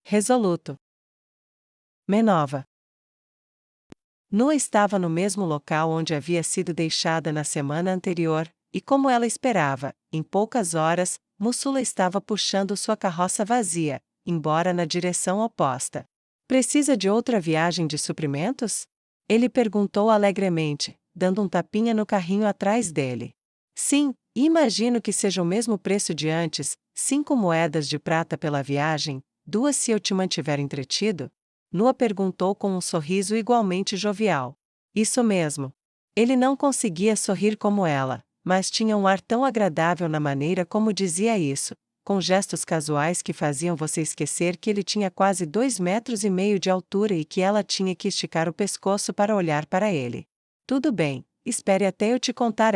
Resoluto. Menova. Nua estava no mesmo local onde havia sido deixada na semana anterior, e como ela esperava, em poucas horas, Mussula estava puxando sua carroça vazia, embora na direção oposta. Precisa de outra viagem de suprimentos? Ele perguntou alegremente, dando um tapinha no carrinho atrás dele. Sim, e imagino que seja o mesmo preço de antes, 5 moedas de prata pela viagem, 2 se eu te mantiver entretido? Nua perguntou com um sorriso igualmente jovial. Isso mesmo. Ele não conseguia sorrir como ela, mas tinha um ar tão agradável na maneira como dizia isso, com gestos casuais que faziam você esquecer que ele tinha quase 2,5 metros de altura e que ela tinha que esticar o pescoço para olhar para ele. Tudo bem, espere até eu te contar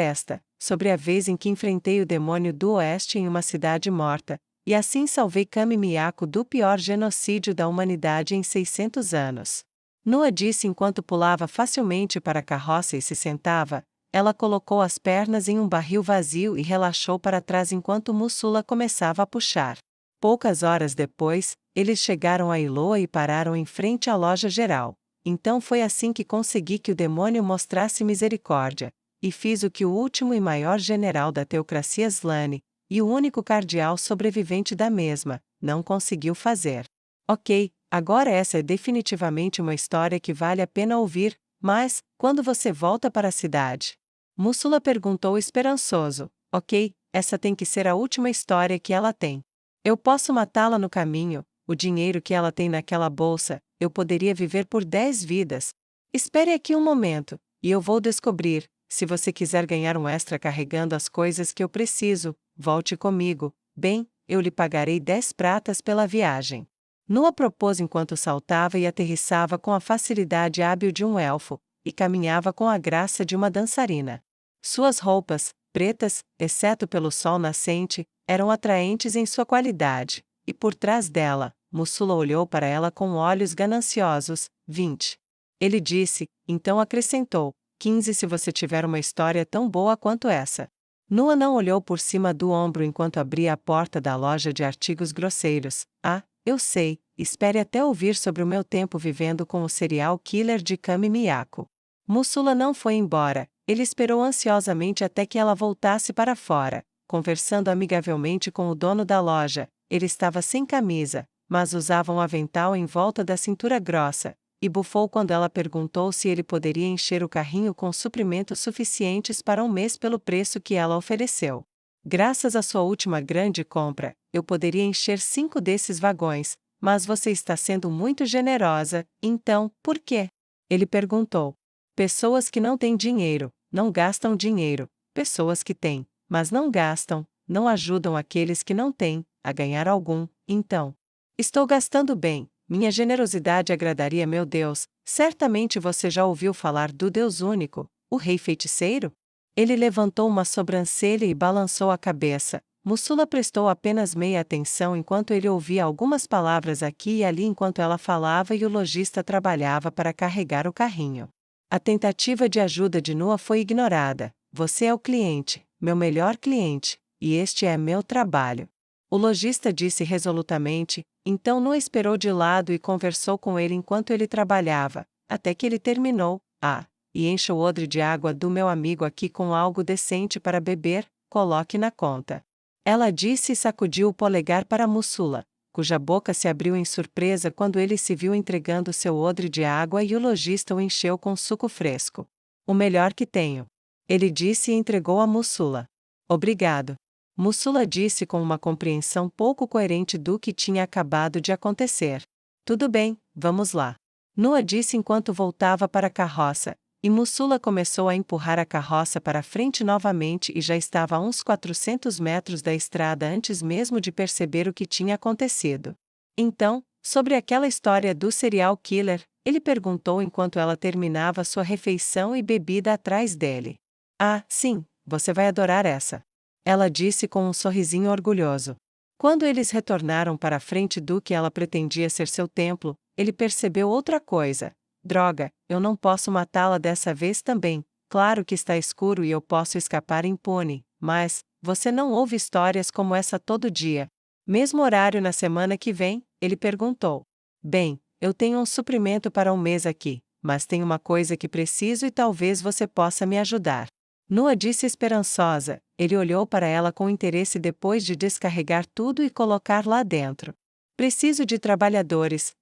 sobre a vez em que enfrentei o demônio do oeste em uma cidade morta, e assim salvei Kami Miyako do pior genocídio da humanidade em 600 anos. Nua disse enquanto pulava facilmente para a carroça e se sentava. Ela colocou as pernas em um barril vazio e relaxou para trás enquanto Mussula começava a puxar. Poucas horas depois, eles chegaram a Iloa e pararam em frente à loja geral. Então foi assim que consegui que o demônio mostrasse misericórdia, e fiz o que o último e maior general da teocracia Slane, e o único cardeal sobrevivente da mesma, não conseguiu fazer. Ok, agora essa é definitivamente uma história que vale a pena ouvir, mas, quando você volta para a cidade? Mussula perguntou esperançoso. Ok, essa tem que ser a última história que ela tem. Eu posso matá-la no caminho, o dinheiro que ela tem naquela bolsa, eu poderia viver por 10 vidas. Espere aqui um momento, e eu vou descobrir. Se você quiser ganhar um extra carregando as coisas que eu preciso, volte comigo. Bem, eu lhe pagarei 10 pratas pela viagem. Nua propôs enquanto saltava e aterrissava com a facilidade hábil de um elfo, e caminhava com a graça de uma dançarina. Suas roupas, pretas, exceto pelo sol nascente, eram atraentes em sua qualidade, e por trás dela, Mussula olhou para ela com olhos gananciosos. 20. Ele disse, então acrescentou, 15 se você tiver uma história tão boa quanto essa. Nua não olhou por cima do ombro enquanto abria a porta da loja de artigos grosseiros. Ah, eu sei, espere até ouvir sobre o meu tempo vivendo com o serial killer de Kami Miyako. Mussula não foi embora, ele esperou ansiosamente até que ela voltasse para fora, conversando amigavelmente com o dono da loja. Ele estava sem camisa, mas usava um avental em volta da cintura grossa, e bufou quando ela perguntou se ele poderia encher o carrinho com suprimentos suficientes para um mês pelo preço que ela ofereceu. Graças à sua última grande compra, eu poderia encher 5 desses vagões, mas você está sendo muito generosa, então, por quê? Ele perguntou. Pessoas que não têm dinheiro, não gastam dinheiro. Pessoas que têm, mas não gastam, não ajudam aqueles que não têm a ganhar algum, então. Estou gastando bem. Minha generosidade agradaria meu Deus. Certamente você já ouviu falar do Deus único, o Rei Feiticeiro? Ele levantou uma sobrancelha e balançou a cabeça. Mussula prestou apenas meia atenção enquanto ele ouvia algumas palavras aqui e ali enquanto ela falava e o lojista trabalhava para carregar o carrinho. A tentativa de ajuda de Nua foi ignorada. Você é o cliente, meu melhor cliente, e este é meu trabalho. O lojista disse resolutamente, então Nua esperou de lado e conversou com ele enquanto ele trabalhava, até que ele terminou. Ah, e encha o odre de água do meu amigo aqui com algo decente para beber, coloque na conta. Ela disse e sacudiu o polegar para Mussula, cuja boca se abriu em surpresa quando ele se viu entregando seu odre de água e o lojista o encheu com suco fresco. O melhor que tenho. Ele disse e entregou a Mussula. Obrigado. Mussula disse com uma compreensão pouco coerente do que tinha acabado de acontecer. Tudo bem, vamos lá. Nua disse enquanto voltava para a carroça, e Mussula começou a empurrar a carroça para frente novamente e já estava a uns 400 metros da estrada antes mesmo de perceber o que tinha acontecido. Então, sobre aquela história do serial killer, ele perguntou enquanto ela terminava sua refeição e bebida atrás dele. Ah, sim, você vai adorar essa. Ela disse com um sorrisinho orgulhoso. Quando eles retornaram para a frente do que ela pretendia ser seu templo, ele percebeu outra coisa. Droga, eu não posso matá-la dessa vez também. Claro que está escuro e eu posso escapar impune, mas você não ouve histórias como essa todo dia. Mesmo horário na semana que vem, ele perguntou. Bem, eu tenho um suprimento para um mês aqui, mas tem uma coisa que preciso e talvez você possa me ajudar. Nua disse esperançosa. Ele olhou para ela com interesse depois de descarregar tudo e colocar lá dentro. Preciso de trabalhadores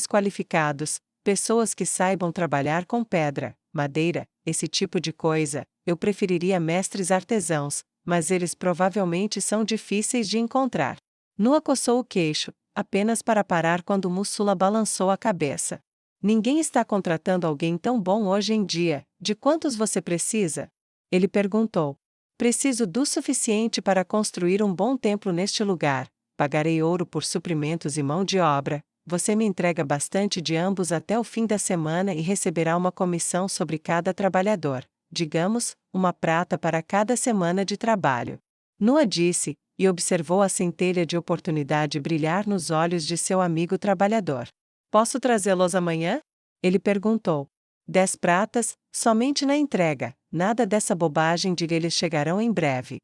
qualificados, pessoas que saibam trabalhar com pedra, madeira, esse tipo de coisa. Eu preferiria mestres artesãos, mas eles provavelmente são difíceis de encontrar. Nua coçou o queixo, apenas para parar quando Mussula balançou a cabeça. Ninguém está contratando alguém tão bom hoje em dia. De quantos você precisa? Ele perguntou. Preciso do suficiente para construir um bom templo neste lugar. Pagarei ouro por suprimentos e mão de obra. Você me entrega bastante de ambos até o fim da semana e receberá uma comissão sobre cada trabalhador. Digamos, uma prata para cada semana de trabalho. Nua disse, e observou a centelha de oportunidade brilhar nos olhos de seu amigo trabalhador. Posso trazê-los amanhã? Ele perguntou. 10 pratas, somente na entrega, nada dessa bobagem de que eles chegarão em breve.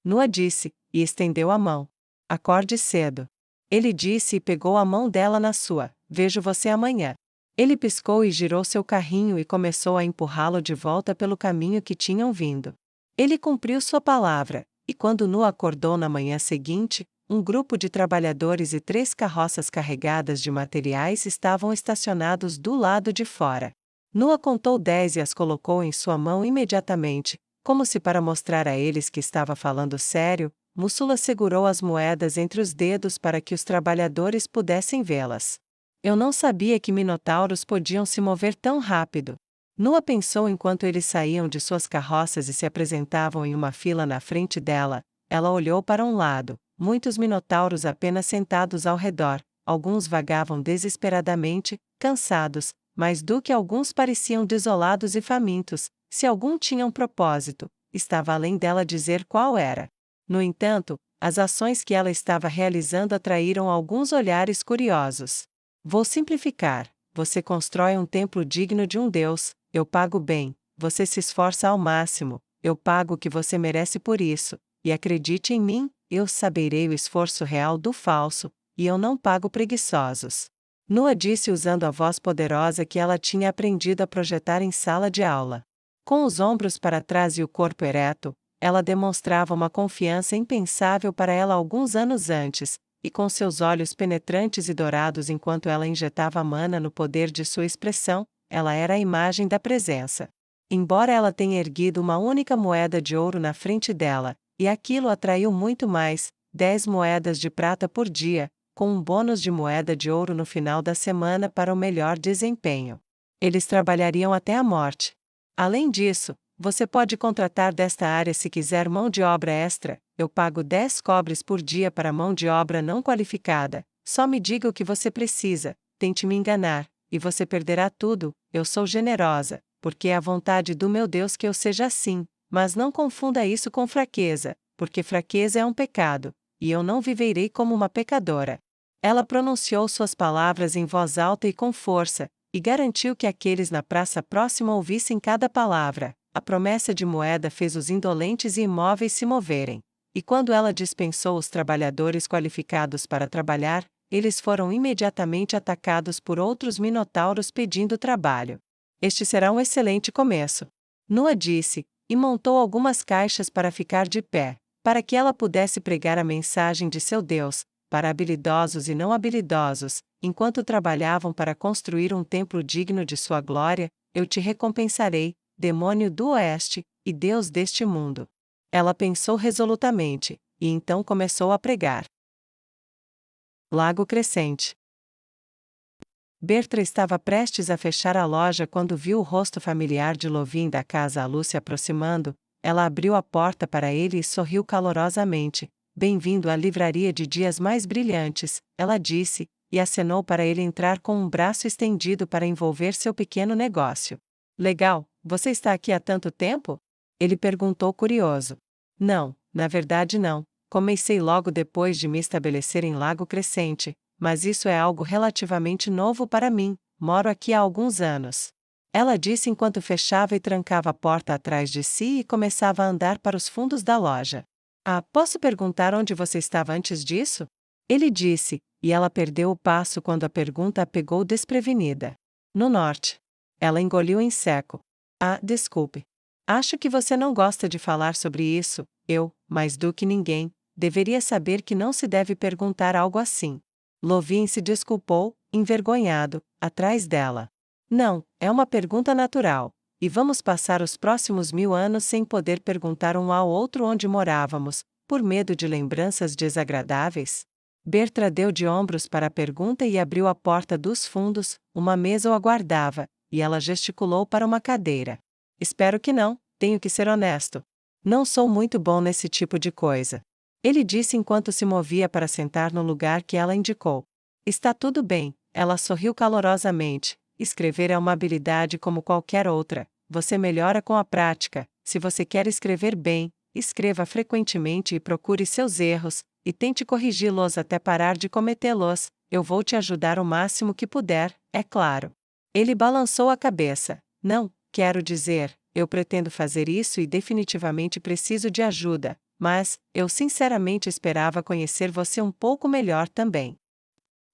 Nua disse, e estendeu a mão. Acorde cedo. Ele disse e pegou a mão dela na sua. Vejo você amanhã. Ele piscou e girou seu carrinho e começou a empurrá-lo de volta pelo caminho que tinham vindo. Ele cumpriu sua palavra, e quando Nua acordou na manhã seguinte, um grupo de trabalhadores e 3 carroças carregadas de materiais estavam estacionados do lado de fora. Nua contou 10 e as colocou em sua mão imediatamente, como se para mostrar a eles que estava falando sério. Mussula segurou as moedas entre os dedos para que os trabalhadores pudessem vê-las. Eu não sabia que minotauros podiam se mover tão rápido. Nua pensou enquanto eles saíam de suas carroças e se apresentavam em uma fila na frente dela. Ela olhou para um lado, muitos minotauros apenas sentados ao redor, alguns vagavam desesperadamente, cansados, mais do que alguns pareciam desolados e famintos. Se algum tinha um propósito, estava além dela dizer qual era. No entanto, as ações que ela estava realizando atraíram alguns olhares curiosos. Vou simplificar. Você constrói um templo digno de um Deus, eu pago bem. Você se esforça ao máximo, eu pago o que você merece por isso. E acredite em mim, eu saberei o esforço real do falso, e eu não pago preguiçosos. Nua disse usando a voz poderosa que ela tinha aprendido a projetar em sala de aula. Com os ombros para trás e o corpo ereto, ela demonstrava uma confiança impensável para ela alguns anos antes, e com seus olhos penetrantes e dourados enquanto ela injetava mana no poder de sua expressão, ela era a imagem da presença. Embora ela tenha erguido uma única moeda de ouro na frente dela, e aquilo atraiu muito mais, 10 moedas de prata por dia, com um bônus de moeda de ouro no final da semana para o melhor desempenho. Eles trabalhariam até a morte. Além disso, você pode contratar desta área se quiser mão de obra extra. Eu pago 10 cobres por dia para mão de obra não qualificada. Só me diga o que você precisa, tente me enganar, e você perderá tudo. Eu sou generosa, porque é a vontade do meu Deus que eu seja assim, mas não confunda isso com fraqueza, porque fraqueza é um pecado, e eu não viverei como uma pecadora. Ela pronunciou suas palavras em voz alta e com força, e garantiu que aqueles na praça próxima ouvissem cada palavra. A promessa de moeda fez os indolentes e imóveis se moverem. E quando ela dispensou os trabalhadores qualificados para trabalhar, eles foram imediatamente atacados por outros minotauros pedindo trabalho. Este será um excelente começo. Nua disse, e montou algumas caixas para ficar de pé, para que ela pudesse pregar a mensagem de seu Deus, para habilidosos e não habilidosos, enquanto trabalhavam para construir um templo digno de sua glória. Eu te recompensarei, demônio do oeste, e Deus deste mundo. Ela pensou resolutamente, e então começou a pregar. Lago Crescente. Berta estava prestes a fechar a loja quando viu o rosto familiar de Lovin da casa à luz se aproximando. Ela abriu a porta para ele e sorriu calorosamente. Bem-vindo à livraria de dias mais brilhantes, ela disse, e acenou para ele entrar com um braço estendido para envolver seu pequeno negócio. Legal, você está aqui há tanto tempo? Ele perguntou curioso. Não, na verdade não. Comecei logo depois de me estabelecer em Lago Crescente, mas isso é algo relativamente novo para mim, moro aqui há alguns anos. Ela disse enquanto fechava e trancava a porta atrás de si e começava a andar para os fundos da loja. Ah, posso perguntar onde você estava antes disso? Ele disse, e ela perdeu o passo quando a pergunta a pegou desprevenida. No norte. Ela engoliu em seco. Ah, desculpe. Acho que você não gosta de falar sobre isso. Eu, mais do que ninguém, deveria saber que não se deve perguntar algo assim. Lovin se desculpou, envergonhado, atrás dela. Não, é uma pergunta natural. E vamos passar os próximos 1000 anos sem poder perguntar um ao outro onde morávamos, por medo de lembranças desagradáveis? Bertra deu de ombros para a pergunta e abriu a porta dos fundos, uma mesa o aguardava, e ela gesticulou para uma cadeira. Espero que não, tenho que ser honesto. Não sou muito bom nesse tipo de coisa. Ele disse enquanto se movia para sentar no lugar que ela indicou. Está tudo bem, ela sorriu calorosamente. Escrever é uma habilidade como qualquer outra. Você melhora com a prática. Se você quer escrever bem, escreva frequentemente e procure seus erros, e tente corrigi-los até parar de cometê-los. Eu vou te ajudar o máximo que puder, é claro. Ele balançou a cabeça. Não, quero dizer, eu pretendo fazer isso e definitivamente preciso de ajuda, mas, eu sinceramente esperava conhecer você um pouco melhor também.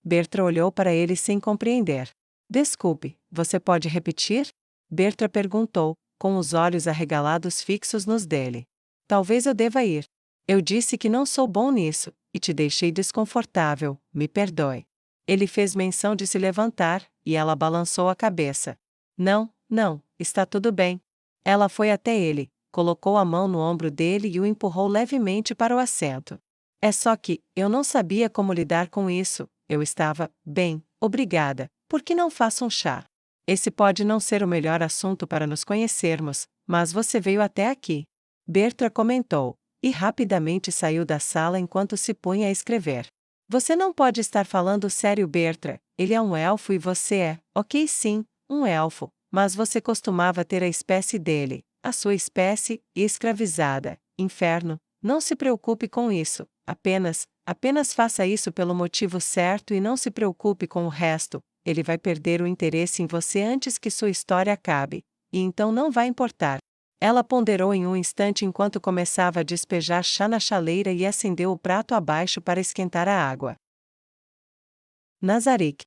Bertra olhou para ele sem compreender. Desculpe, você pode repetir? Bertra perguntou, com os olhos arregalados fixos nos dele. Talvez eu deva ir. Eu disse que não sou bom nisso, e te deixei desconfortável, me perdoe. Ele fez menção de se levantar, e ela balançou a cabeça. Não, não, está tudo bem. Ela foi até ele, colocou a mão no ombro dele e o empurrou levemente para o assento. É só que, eu não sabia como lidar com isso, eu estava, bem, obrigada, por que não faço um chá? Esse pode não ser o melhor assunto para nos conhecermos, mas você veio até aqui. Bertra comentou, e rapidamente saiu da sala enquanto se punha a escrever. Você não pode estar falando sério, Bertra, ele é um elfo e você é, ok sim, um elfo, mas você costumava ter a espécie dele, a sua espécie, escravizada, inferno, não se preocupe com isso, apenas faça isso pelo motivo certo e não se preocupe com o resto, ele vai perder o interesse em você antes que sua história acabe, e então não vai importar. Ela ponderou em um instante enquanto começava a despejar chá na chaleira e acendeu o prato abaixo para esquentar a água. Nazarick.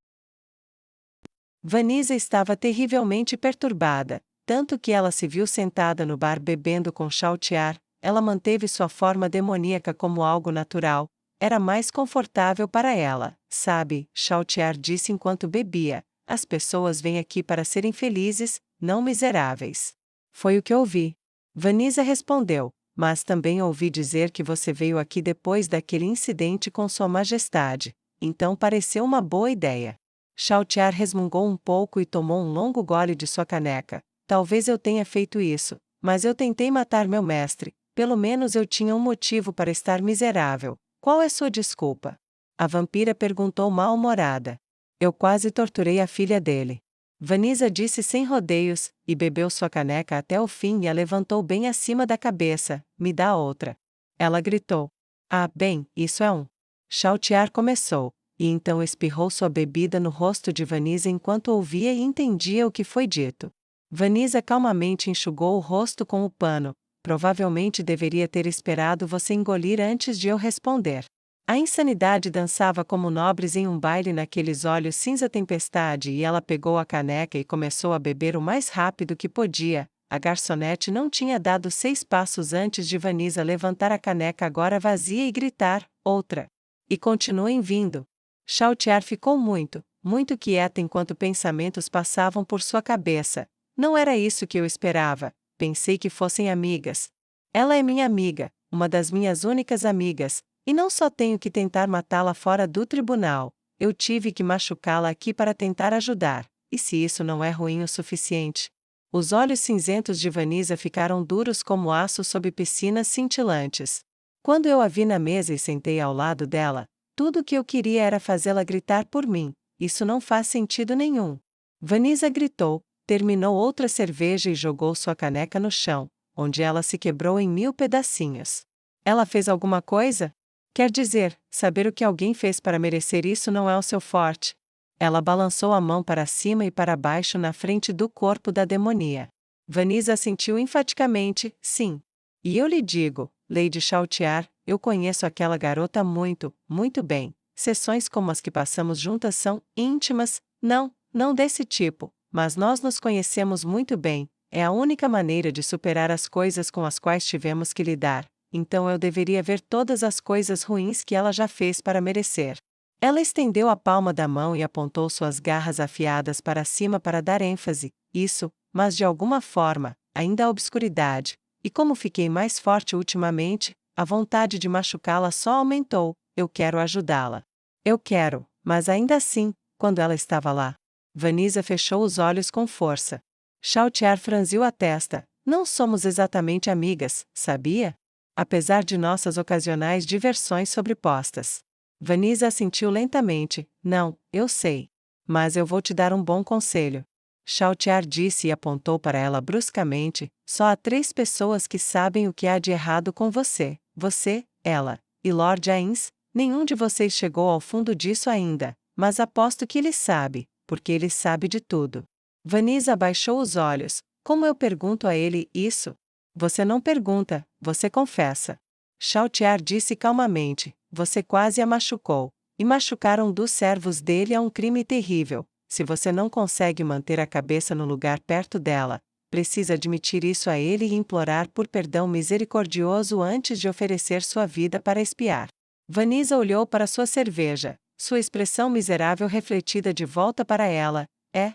Vanessa estava terrivelmente perturbada, tanto que ela se viu sentada no bar bebendo com Chautiar. Ela manteve sua forma demoníaca como algo natural, era mais confortável para ela, sabe, Chautiar disse enquanto bebia. As pessoas vêm aqui para serem felizes, não miseráveis. Foi o que ouvi. Vanessa respondeu, mas também ouvi dizer que você veio aqui depois daquele incidente com Sua Majestade, então pareceu uma boa ideia. Chautiar resmungou um pouco e tomou um longo gole de sua caneca. Talvez eu tenha feito isso, mas eu tentei matar meu mestre, pelo menos eu tinha um motivo para estar miserável. Qual é sua desculpa? A vampira perguntou mal-humorada. Eu quase torturei a filha dele. Vanessa disse sem rodeios, e bebeu sua caneca até o fim e a levantou bem acima da cabeça. Me dá outra. Ela gritou. Ah, bem, isso é um. Chautiar começou, e então espirrou sua bebida no rosto de Vanessa enquanto ouvia e entendia o que foi dito. Vanessa calmamente enxugou o rosto com o pano. Provavelmente deveria ter esperado você engolir antes de eu responder. A insanidade dançava como nobres em um baile naqueles olhos cinza tempestade e ela pegou a caneca e começou a beber o mais rápido que podia. A garçonete não tinha dado 6 passos antes de Vanessa levantar a caneca agora vazia e gritar, outra. E continuem vindo. Chautiar ficou muito, muito quieta enquanto pensamentos passavam por sua cabeça. Não era isso que eu esperava, pensei que fossem amigas. Ela é minha amiga, uma das minhas únicas amigas. E não só tenho que tentar matá-la fora do tribunal, eu tive que machucá-la aqui para tentar ajudar, e se isso não é ruim o suficiente? Os olhos cinzentos de Vanessa ficaram duros como aço sob piscinas cintilantes. Quando eu a vi na mesa e sentei ao lado dela, tudo o que eu queria era fazê-la gritar por mim, isso não faz sentido nenhum. Vanessa gritou, terminou outra cerveja e jogou sua caneca no chão, onde ela se quebrou em 1000 pedacinhos. Ela fez alguma coisa? Quer dizer, saber o que alguém fez para merecer isso não é o seu forte. Ela balançou a mão para cima e para baixo na frente do corpo da demonia. Vanessa assentiu enfaticamente, sim. E eu lhe digo, Lady Chautiar, eu conheço aquela garota muito, muito bem. Sessões como as que passamos juntas são íntimas, não desse tipo, mas nós nos conhecemos muito bem, é a única maneira de superar as coisas com as quais tivemos que lidar, então eu deveria ver todas as coisas ruins que ela já fez para merecer. Ela estendeu a palma da mão e apontou suas garras afiadas para cima para dar ênfase, isso, mas de alguma forma, ainda há obscuridade, e como fiquei mais forte ultimamente, a vontade de machucá-la só aumentou. Eu quero ajudá-la. Eu quero, mas ainda assim, quando ela estava lá. Vanessa fechou os olhos com força. Chautier franziu a testa. Não somos exatamente amigas, sabia? Apesar de nossas ocasionais diversões sobrepostas. Vanessa assentiu lentamente. Não, eu sei. Mas eu vou te dar um bom conselho. Chautier disse e apontou para ela bruscamente. Só há 3 pessoas que sabem o que há de errado com você. Você, ela, e Lord Ains. Nenhum de vocês chegou ao fundo disso ainda, mas aposto que ele sabe, porque ele sabe de tudo. Vanessa abaixou os olhos. Como eu pergunto a ele isso? Você não pergunta, você confessa. Chautier disse calmamente. Você quase a machucou. E machucar um dos servos dele é um crime terrível. Se você não consegue manter a cabeça no lugar perto dela, precisa admitir isso a ele e implorar por perdão misericordioso antes de oferecer sua vida para espiar. Vanessa olhou para sua cerveja, sua expressão miserável refletida de volta para ela. É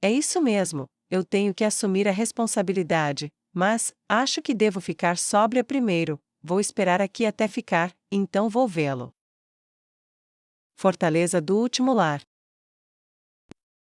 isso mesmo, eu tenho que assumir a responsabilidade, mas acho que devo ficar sóbria primeiro, vou esperar aqui até ficar, então vou vê-lo. Fortaleza do Último Lar.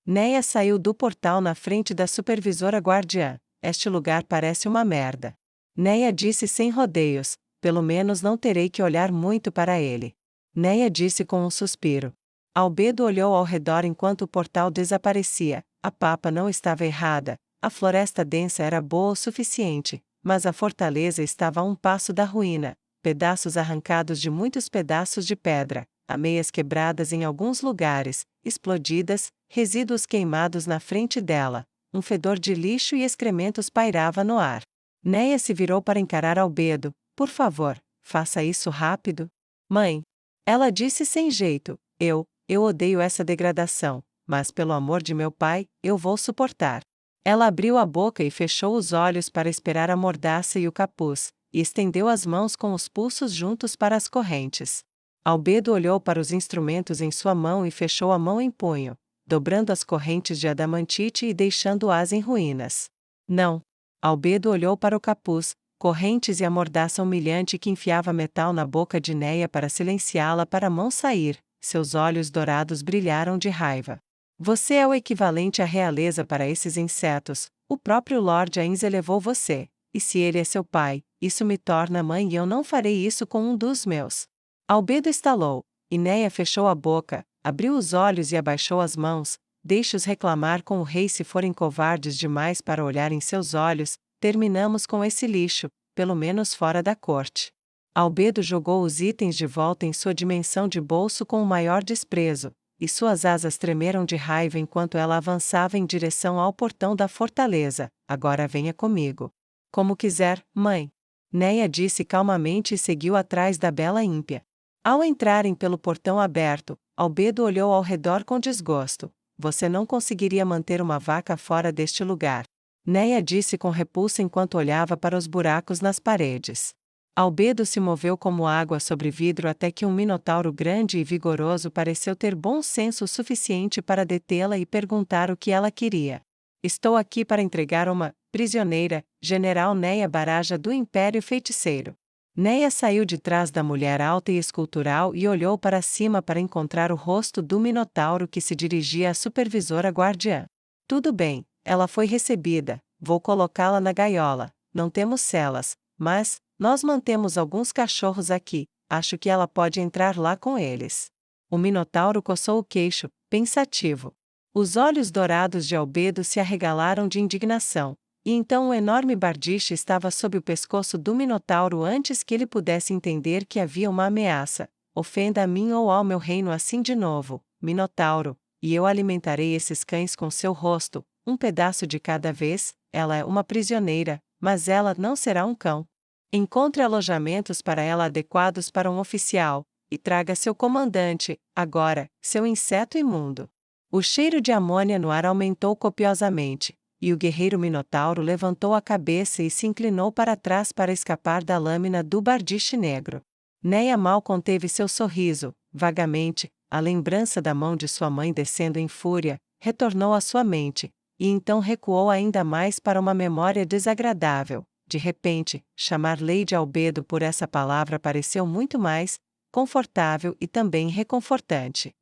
Neia saiu do portal na frente da supervisora guardiã. Este lugar parece uma merda. Neia disse sem rodeios. Pelo menos não terei que olhar muito para ele. Neia disse com um suspiro. Albedo olhou ao redor enquanto o portal desaparecia. A papa não estava errada, a floresta densa era boa o suficiente, mas a fortaleza estava a um passo da ruína, pedaços arrancados de muitos pedaços de pedra, ameias quebradas em alguns lugares, explodidas, resíduos queimados na frente dela, um fedor de lixo e excrementos pairava no ar. Neia se virou para encarar Albedo. Por favor, faça isso rápido. Mãe. Ela disse sem jeito. Eu odeio essa degradação, mas pelo amor de meu pai, eu vou suportar. Ela abriu a boca e fechou os olhos para esperar a mordaça e o capuz, e estendeu as mãos com os pulsos juntos para as correntes. Albedo olhou para os instrumentos em sua mão e fechou a mão em punho, dobrando as correntes de adamantite e deixando-as em ruínas. Não. Albedo olhou para o capuz, correntes e a mordaça humilhante que enfiava metal na boca de Neia para silenciá-la para a mão sair. Seus olhos dourados brilharam de raiva. Você é o equivalente à realeza para esses insetos, o próprio Lord Ains elevou você, e se ele é seu pai, isso me torna mãe e eu não farei isso com um dos meus. Albedo estalou, e Neia fechou a boca, abriu os olhos e abaixou as mãos. Deixe-os reclamar com o rei se forem covardes demais para olhar em seus olhos. Terminamos com esse lixo, pelo menos fora da corte. Albedo jogou os itens de volta em sua dimensão de bolso com o maior desprezo, e suas asas tremeram de raiva enquanto ela avançava em direção ao portão da fortaleza. Agora venha comigo. Como quiser, mãe. Neia disse calmamente e seguiu atrás da bela ímpia. Ao entrarem pelo portão aberto, Albedo olhou ao redor com desgosto. Você não conseguiria manter uma vaca fora deste lugar. Neia disse com repulsa enquanto olhava para os buracos nas paredes. Albedo se moveu como água sobre vidro até que um minotauro grande e vigoroso pareceu ter bom senso suficiente para detê-la e perguntar o que ela queria. Estou aqui para entregar uma prisioneira, General Neia Baraja do Império Feiticeiro. Neia saiu de trás da mulher alta e escultural e olhou para cima para encontrar o rosto do minotauro que se dirigia à supervisora guardiã. Tudo bem, ela foi recebida, vou colocá-la na gaiola, não temos celas, mas nós mantemos alguns cachorros aqui, acho que ela pode entrar lá com eles. O minotauro coçou o queixo, pensativo. Os olhos dourados de Albedo se arregalaram de indignação, e então um enorme bardiche estava sob o pescoço do minotauro antes que ele pudesse entender que havia uma ameaça. Ofenda a mim ou ao meu reino assim de novo, minotauro, e eu alimentarei esses cães com seu rosto, um pedaço de cada vez. Ela é uma prisioneira, mas ela não será um cão. Encontre alojamentos para ela adequados para um oficial, e traga seu comandante, agora, seu inseto imundo. O cheiro de amônia no ar aumentou copiosamente, e o guerreiro Minotauro levantou a cabeça e se inclinou para trás para escapar da lâmina do bardiche negro. Neia mal conteve seu sorriso, vagamente, a lembrança da mão de sua mãe descendo em fúria, retornou à sua mente, e então recuou ainda mais para uma memória desagradável. De repente, chamar Lady Albedo por essa palavra pareceu muito mais confortável e também reconfortante.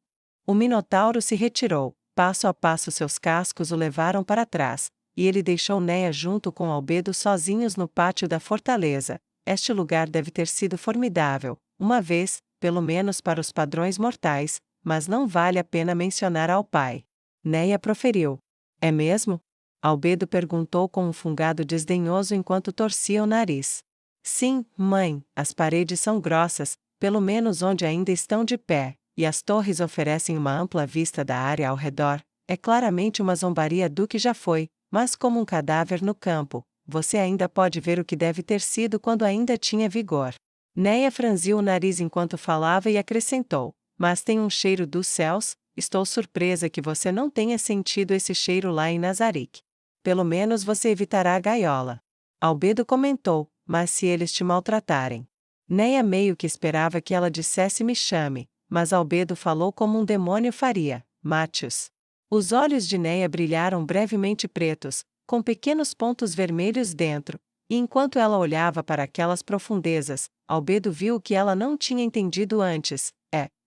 O Minotauro se retirou, passo a passo seus cascos o levaram para trás, e ele deixou Neia junto com Albedo sozinhos no pátio da fortaleza. Este lugar deve ter sido formidável, uma vez, pelo menos para os padrões mortais, mas não vale a pena mencionar ao pai. Neia proferiu. É mesmo? Albedo perguntou com um fungado desdenhoso enquanto torcia o nariz. Sim, mãe, as paredes são grossas, pelo menos onde ainda estão de pé, e as torres oferecem uma ampla vista da área ao redor. É claramente uma zombaria do que já foi, mas como um cadáver no campo, você ainda pode ver o que deve ter sido quando ainda tinha vigor. Neia franziu o nariz enquanto falava e acrescentou: mas tem um cheiro dos céus, estou surpresa que você não tenha sentido esse cheiro lá em Nazarick. Pelo menos você evitará a gaiola. Albedo comentou: mas se eles te maltratarem. Neia meio que esperava que ela dissesse me chame, mas Albedo falou como um demônio faria: Matius. Os olhos de Neia brilharam brevemente pretos, com pequenos pontos vermelhos dentro, e enquanto ela olhava para aquelas profundezas, Albedo viu o que ela não tinha entendido antes: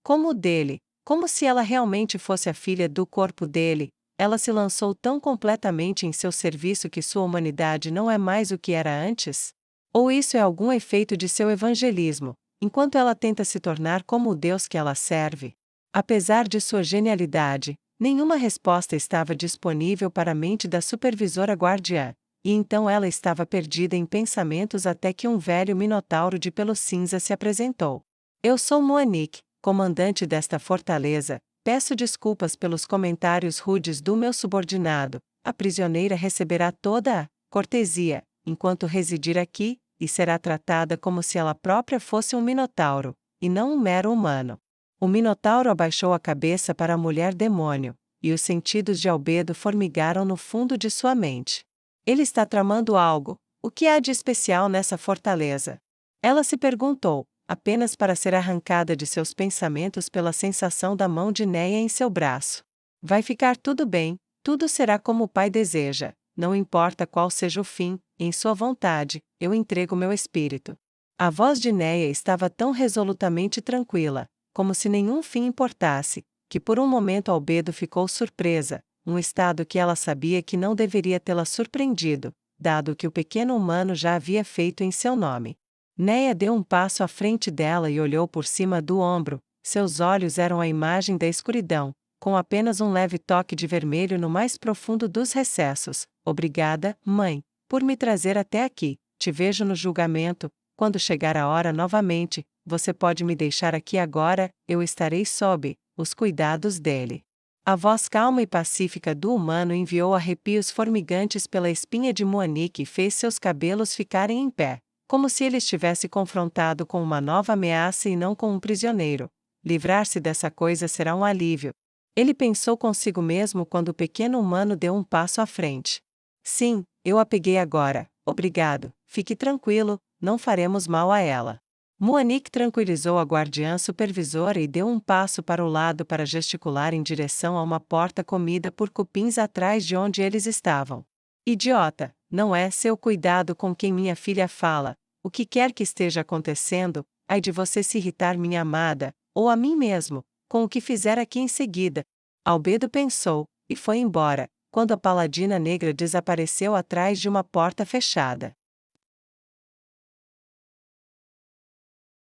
como o dele, como se ela realmente fosse a filha do corpo dele. Ela se lançou tão completamente em seu serviço que sua humanidade não é mais o que era antes? Ou isso é algum efeito de seu evangelismo, enquanto ela tenta se tornar como o Deus que ela serve? Apesar de sua genialidade, nenhuma resposta estava disponível para a mente da supervisora guardiã, e então ela estava perdida em pensamentos até que um velho minotauro de pelo cinza se apresentou. Eu sou Moanique, comandante desta fortaleza. Peço desculpas pelos comentários rudes do meu subordinado. A prisioneira receberá toda a cortesia, enquanto residir aqui, e será tratada como se ela própria fosse um minotauro, e não um mero humano. O minotauro abaixou a cabeça para a mulher demônio, e os sentidos de Albedo formigaram no fundo de sua mente. Ele está tramando algo. O que há de especial nessa fortaleza? Ela se perguntou, apenas para ser arrancada de seus pensamentos pela sensação da mão de Neia em seu braço. Vai ficar tudo bem, tudo será como o pai deseja, não importa qual seja o fim, em sua vontade, eu entrego meu espírito. A voz de Neia estava tão resolutamente tranquila, como se nenhum fim importasse, que por um momento Albedo ficou surpresa, um estado que ela sabia que não deveria tê-la surpreendido, dado o que o pequeno humano já havia feito em seu nome. Neia deu um passo à frente dela e olhou por cima do ombro. Seus olhos eram a imagem da escuridão, com apenas um leve toque de vermelho no mais profundo dos recessos. Obrigada, mãe, por me trazer até aqui. Te vejo no julgamento. Quando chegar a hora novamente, você pode me deixar aqui agora, eu estarei sob os cuidados dele. A voz calma e pacífica do humano enviou arrepios formigantes pela espinha de Moanique e fez seus cabelos ficarem em pé, como se ele estivesse confrontado com uma nova ameaça e não com um prisioneiro. Livrar-se dessa coisa será um alívio. Ele pensou consigo mesmo quando o pequeno humano deu um passo à frente. Sim, eu a peguei agora, obrigado, fique tranquilo, não faremos mal a ela. Moanique tranquilizou a guardiã supervisora e deu um passo para o lado para gesticular em direção a uma porta comida por cupins atrás de onde eles estavam. Idiota, não é seu cuidado com quem minha filha fala. O que quer que esteja acontecendo, ai de você se irritar, minha amada, ou a mim mesmo, com o que fizer aqui em seguida. Albedo pensou, e foi embora, quando a paladina negra desapareceu atrás de uma porta fechada.